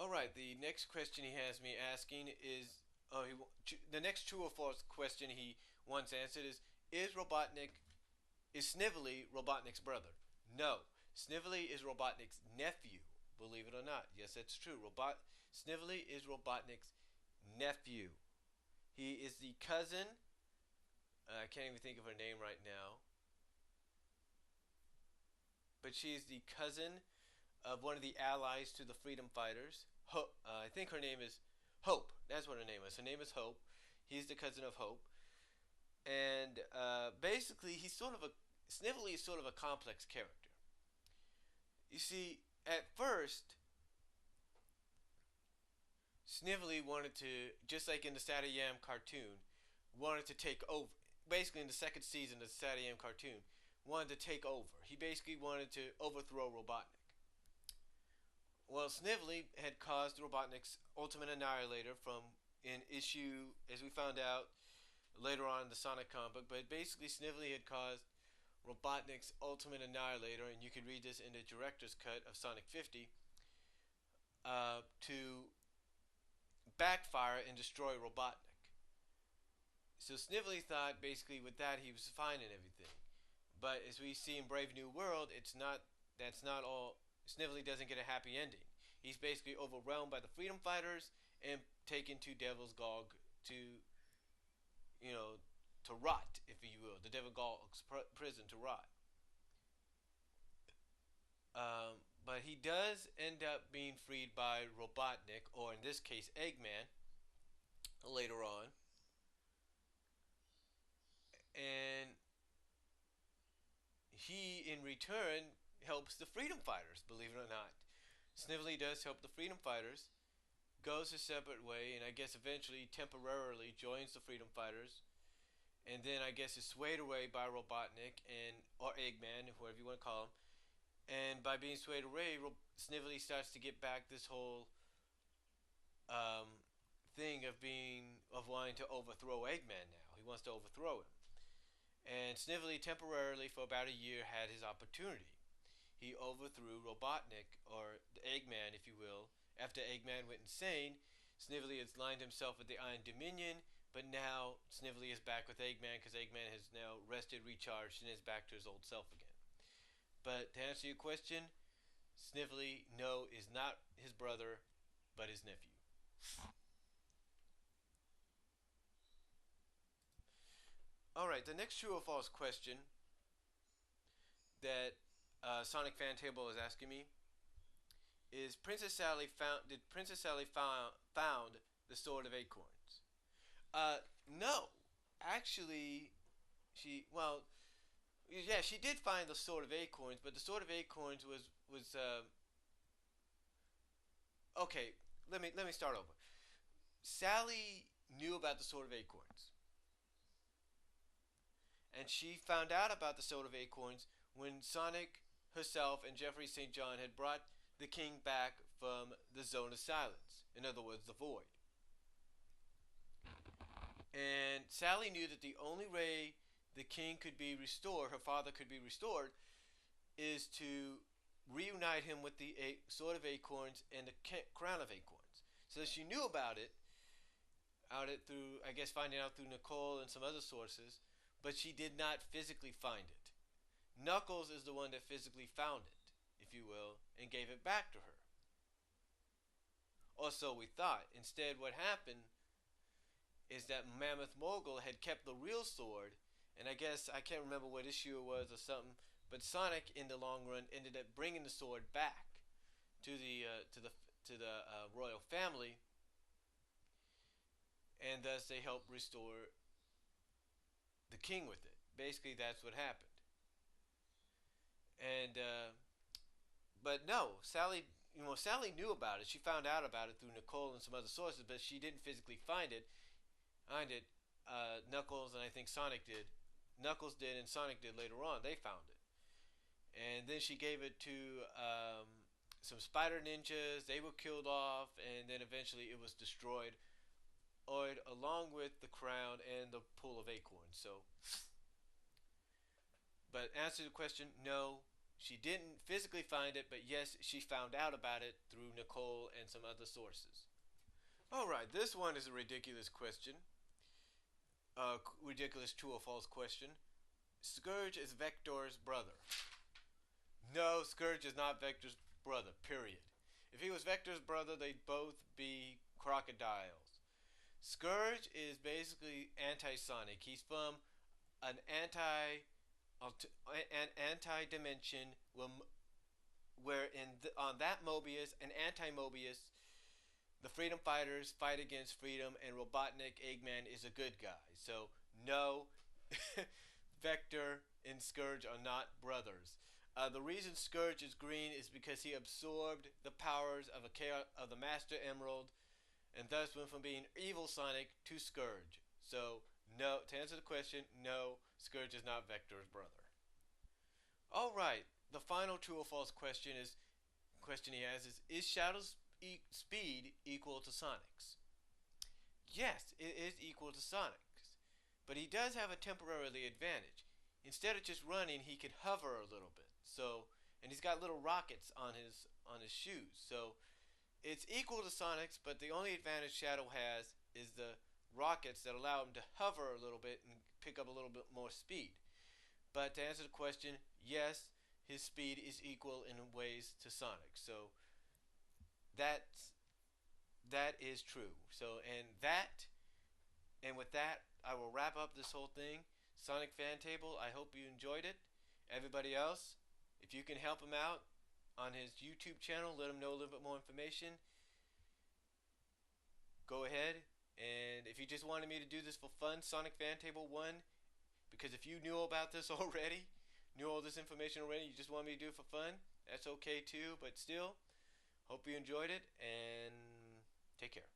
All right. The next question he has me asking is, the next true or false question he wants answered is Robotnik is Snively Robotnik's brother? No, Snively is Robotnik's nephew. Believe it or not, yes, that's true. Snively is Robotnik's nephew. He is the cousin. I can't even think of her name right now, but she is the cousin of one of the allies to the freedom fighters. I think her name is Hope. That's what her name is. Her name is Hope. He's the cousin of Hope, and basically, he's sort of a Snively is sort of a complex character. You see, at first, Snively wanted to, just like in the Saturday Yam cartoon, wanted to take over. Basically, in the second season of the Saturday Yam cartoon, wanted to take over. He basically wanted to overthrow Robotnik. Well, Snively had caused Robotnik's Ultimate Annihilator from an issue, as we found out later on in the Sonic comic book, but basically Snively had caused Robotnik's Ultimate Annihilator, and you can read this in the director's cut of Sonic 50, to backfire and destroy Robotnik. So Snively thought basically with that he was fine and everything. But as we see in Brave New World, that's not all. Snively doesn't get a happy ending. He's basically overwhelmed by the freedom fighters and taken to Devil's Gog to, you know, to rot, if you will, the Devil Gog's prison to rot. But he does end up being freed by Robotnik, or in this case, Eggman, later on. And he, in return, helps the freedom fighters, believe it or not. Snively does help the freedom fighters, goes a separate way, and I guess eventually, temporarily, joins the freedom fighters, and then I guess is swayed away by Robotnik and or Eggman, whoever you want to call him. And by being swayed away, Snively starts to get back this whole thing of wanting to overthrow Eggman. Now he wants to overthrow him, and Snively temporarily for about a year had his opportunity. He overthrew Robotnik, or the Eggman, if you will. After Eggman went insane, Snively has lined himself with the Iron Dominion, but now Snively is back with Eggman because Eggman has now rested, recharged, and is back to his old self again. But to answer your question, Snively, no, is not his brother, but his nephew. Alright, the next true or false question that SonicFanTable is asking me is did Princess Sally found the Sword of Acorns? No. Actually, well, yeah, she did find the Sword of Acorns, but the Sword of Acorns was okay. Let me start over. Sally knew about the Sword of Acorns, and she found out about the Sword of Acorns when Sonic herself and Jeffrey St. John had brought the king back from the Zone of Silence. In other words, the Void. And Sally knew that the only way the king could be restored, her father could be restored, is to reunite him with the Sword of Acorns and the Crown of Acorns. So she knew about it, through, I guess, finding out through Nicole and some other sources, but she did not physically find it. Knuckles is the one that physically found it, if you will, and gave it back to her. Or so we thought. Instead, what happened is that Mammoth Mogul had kept the real sword, and I guess I can't remember what issue it was or something, but Sonic, in the long run, ended up bringing the sword back to the royal family, and thus they helped restore the king with it. Basically, that's what happened. And but no, Sally knew about it. She found out about it through Nicole and some other sources, but she didn't physically find it. Knuckles and I think Sonic did. Knuckles did and Sonic did later on. They found it. And then she gave it to some spider ninjas. They were killed off, and then eventually it was destroyed, along with the crown and the pool of acorns. So, but answer the question, no. She didn't physically find it, but yes, she found out about it through Nicole and some other sources. Alright, this one is a ridiculous question. Ridiculous true or false question. Scourge is Vector's brother. No, Scourge is not Vector's brother, period. If he was Vector's brother, they'd both be crocodiles. Scourge is basically anti-Sonic. He's from an anti-dimension where on that Mobius, an anti-Mobius, the Freedom Fighters fight against Freedom, and Robotnik Eggman is a good guy. So no, Vector and Scourge are not brothers. The reason Scourge is green is because he absorbed the powers of the Master Emerald, and thus went from being evil Sonic to Scourge. So no, to answer the question, no, Scourge is not Vector's brother. All right, the final true or false question he has is Shadow's speed equal to Sonic's? Yes, it is equal to Sonic's, but he does have a temporary advantage. Instead of just running, he can hover a little bit. So, and he's got little rockets on his shoes. So, it's equal to Sonic's, but the only advantage Shadow has is the rockets that allow him to hover a little bit and pick up a little bit more speed. But to answer the question, yes, his speed is equal in ways to Sonic. So that is true. So and with that, I will wrap up this whole thing. Sonic Fan Table, I hope you enjoyed it. Everybody else, if you can help him out on his YouTube channel, let him know a little bit more information. Go ahead. And if you just wanted me to do this for fun, SonicFanTable1, because if you knew about this already, knew all this information already, you just want me to do it for fun, that's okay too. But still, hope you enjoyed it, and take care.